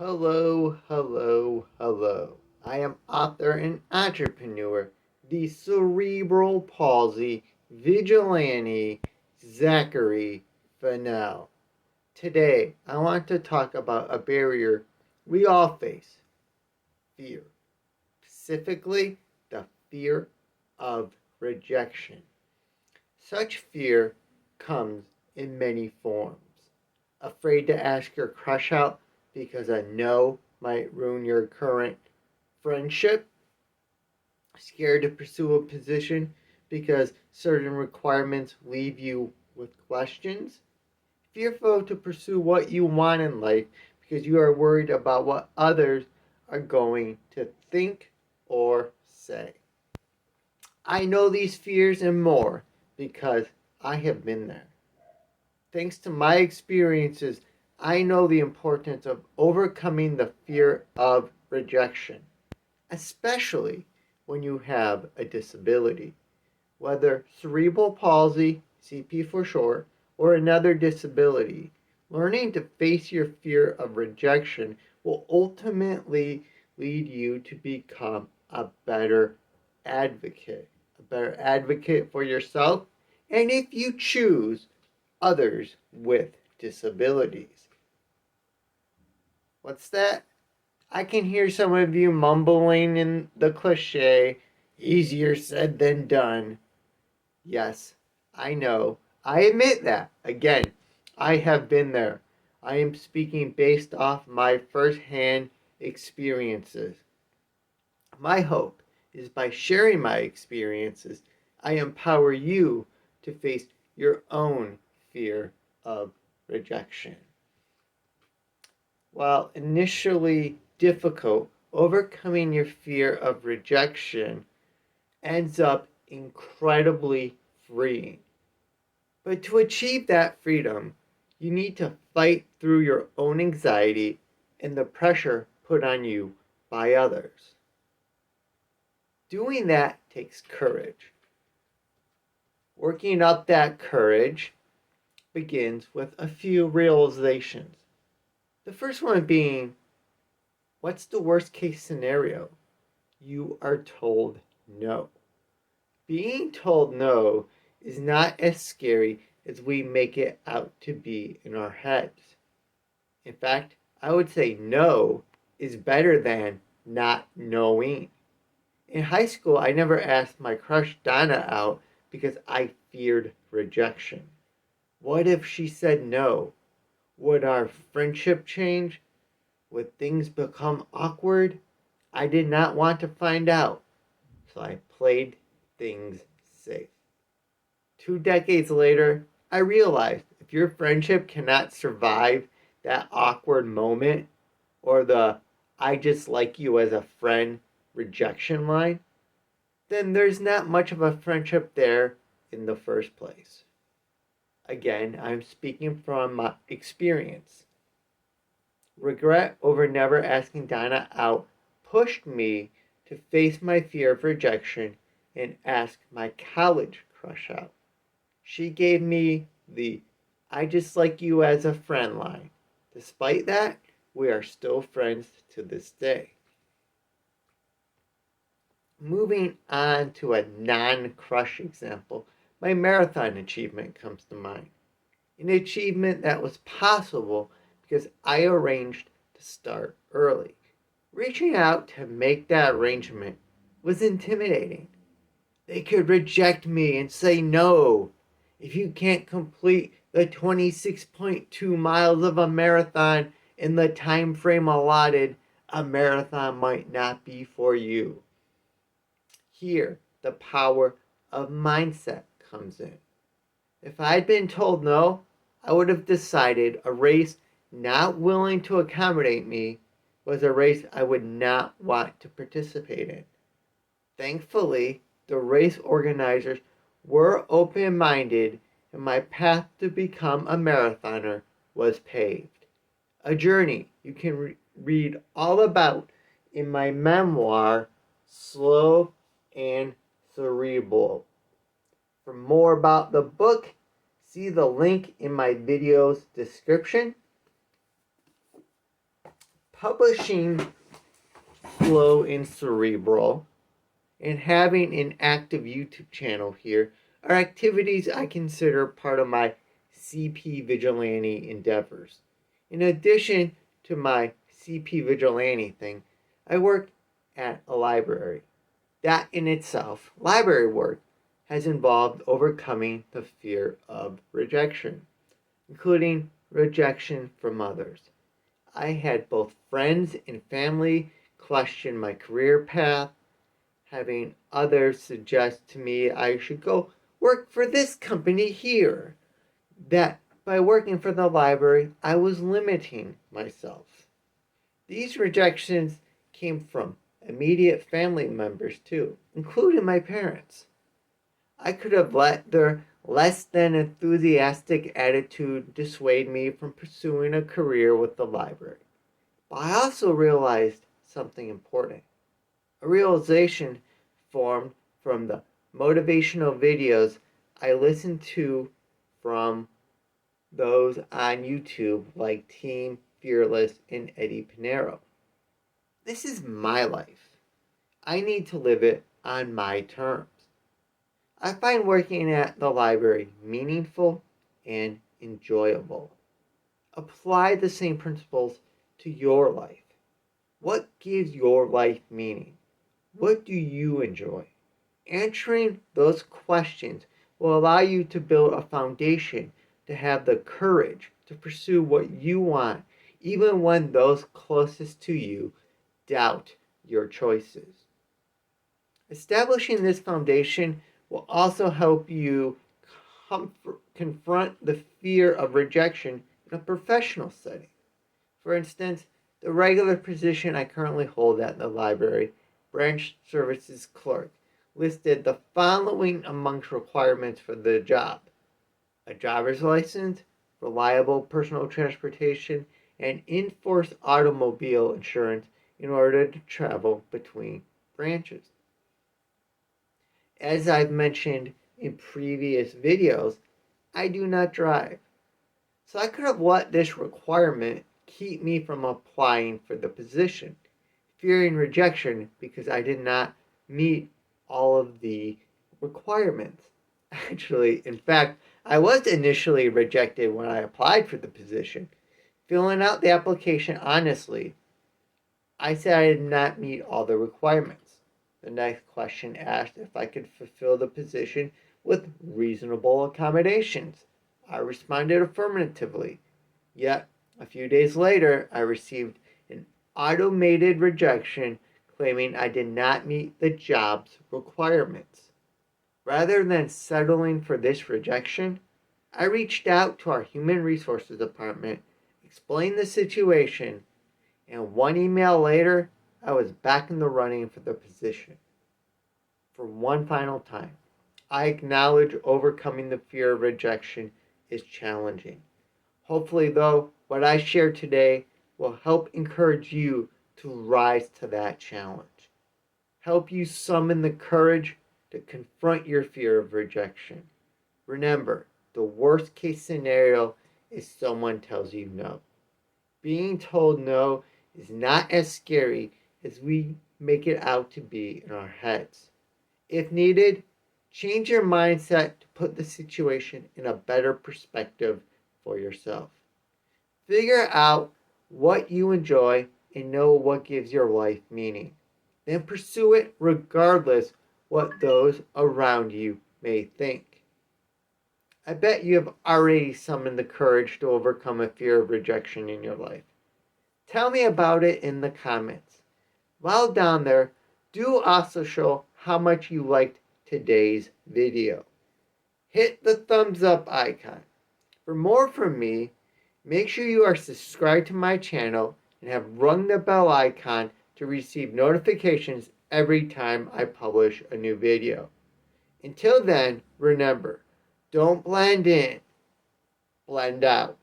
Hello, hello, hello. I am author and entrepreneur, the cerebral palsy vigilante, Zachary Fennell. Today, I want to talk about a barrier we all face, fear. Specifically, the fear of rejection. Such fear comes in many forms. Afraid to ask your crush out because a no might ruin your current friendship. Scared to pursue a position because certain requirements leave you with questions. Fearful to pursue what you want in life because you are worried about what others are going to think or say. I know these fears and more because I have been there. Thanks to my experiences, I know the importance of overcoming the fear of rejection, especially when you have a disability. Whether cerebral palsy, CP for short, or another disability, learning to face your fear of rejection will ultimately lead you to become a better advocate for yourself, and if you choose, others with disabilities. What's that? I can hear some of you mumbling in the cliche, easier said than done. Yes, I know. I admit that. Again, I have been there. I am speaking based off my first-hand experiences. My hope is by sharing my experiences, I empower you to face your own fear of rejection. While initially difficult, overcoming your fear of rejection ends up incredibly freeing. But to achieve that freedom, you need to fight through your own anxiety and the pressure put on you by others. Doing that takes courage. Working up that courage begins with a few realizations. The first one being, what's the worst case scenario? You are told no. Being told no is not as scary as we make it out to be in our heads. In fact, I would say no is better than not knowing. In high school, I never asked my crush Donna out because I feared rejection. What if she said no? Would our friendship change? Would things become awkward? I did not want to find out, so I played things safe. 2 decades later, I realized if your friendship cannot survive that awkward moment or the I just like you as a friend rejection line, then there's not much of a friendship there in the first place. Again, I'm speaking from my experience. Regret over never asking Donna out pushed me to face my fear of rejection and ask my college crush out. She gave me the I just like you as a friend line. Despite that, we are still friends to this day. Moving on to a non-crush example, my marathon achievement comes to mind. An achievement that was possible because I arranged to start early. Reaching out to make that arrangement was intimidating. They could reject me and say no. If you can't complete the 26.2 miles of a marathon in the time frame allotted, a marathon might not be for you. Here, the power of mindset comes in. If I'd been told no, I would have decided a race not willing to accommodate me was a race I would not want to participate in. Thankfully, the race organizers were open-minded and my path to become a marathoner was paved. A journey you can read all about in my memoir, Slow and Cerebral. For more about the book, see the link in my video's description. Publishing slow and cerebral, and having an active YouTube channel here are activities I consider part of my CP vigilante endeavors. In addition to my CP vigilante thing, I work at a library. That in itself, library work, has involved overcoming the fear of rejection, including rejection from others. I had both friends and family question my career path, having others suggest to me I should go work for this company here. That by working for the library, I was limiting myself. These rejections came from immediate family members too, including my parents. I could have let their less than enthusiastic attitude dissuade me from pursuing a career with the library. But I also realized something important. A realization formed from the motivational videos I listened to from those on YouTube like Team Fearless and Eddie Pinero. This is my life. I need to live it on my terms. I find working at the library meaningful and enjoyable. Apply the same principles to your life. What gives your life meaning? What do you enjoy? Answering those questions will allow you to build a foundation to have the courage to pursue what you want, even when those closest to you doubt your choices. Establishing this foundation will also help you confront the fear of rejection in a professional setting. For instance, the regular position I currently hold at the library, branch services clerk, listed the following amongst requirements for the job: a driver's license, reliable personal transportation, and in-force automobile insurance in order to travel between branches. As I've mentioned in previous videos, I do not drive. So I could have let this requirement keep me from applying for the position, fearing rejection because I did not meet all of the requirements. Actually, in fact, I was initially rejected when I applied for the position. Filling out the application honestly, I said I did not meet all the requirements. The next question asked if I could fulfill the position with reasonable accommodations. I responded affirmatively. Yet, a few days later, I received an automated rejection claiming I did not meet the job's requirements. Rather than settling for this rejection, I reached out to our Human Resources Department, explained the situation, and one email later, I was back in the running for the position. For one final time, I acknowledge overcoming the fear of rejection is challenging. Hopefully, though, what I share today will help encourage you to rise to that challenge. Help you summon the courage to confront your fear of rejection. Remember, the worst case scenario is someone tells you no. Being told no is not as scary as we make it out to be in our heads. If needed, change your mindset to put the situation in a better perspective for yourself. Figure out what you enjoy and know what gives your life meaning. Then pursue it regardless what those around you may think. I bet you have already summoned the courage to overcome a fear of rejection in your life. Tell me about it in the comments. While down there, do also show how much you liked today's video. Hit the thumbs up icon. For more from me, make sure you are subscribed to my channel and have rung the bell icon to receive notifications every time I publish a new video. Until then, remember, don't blend in, blend out.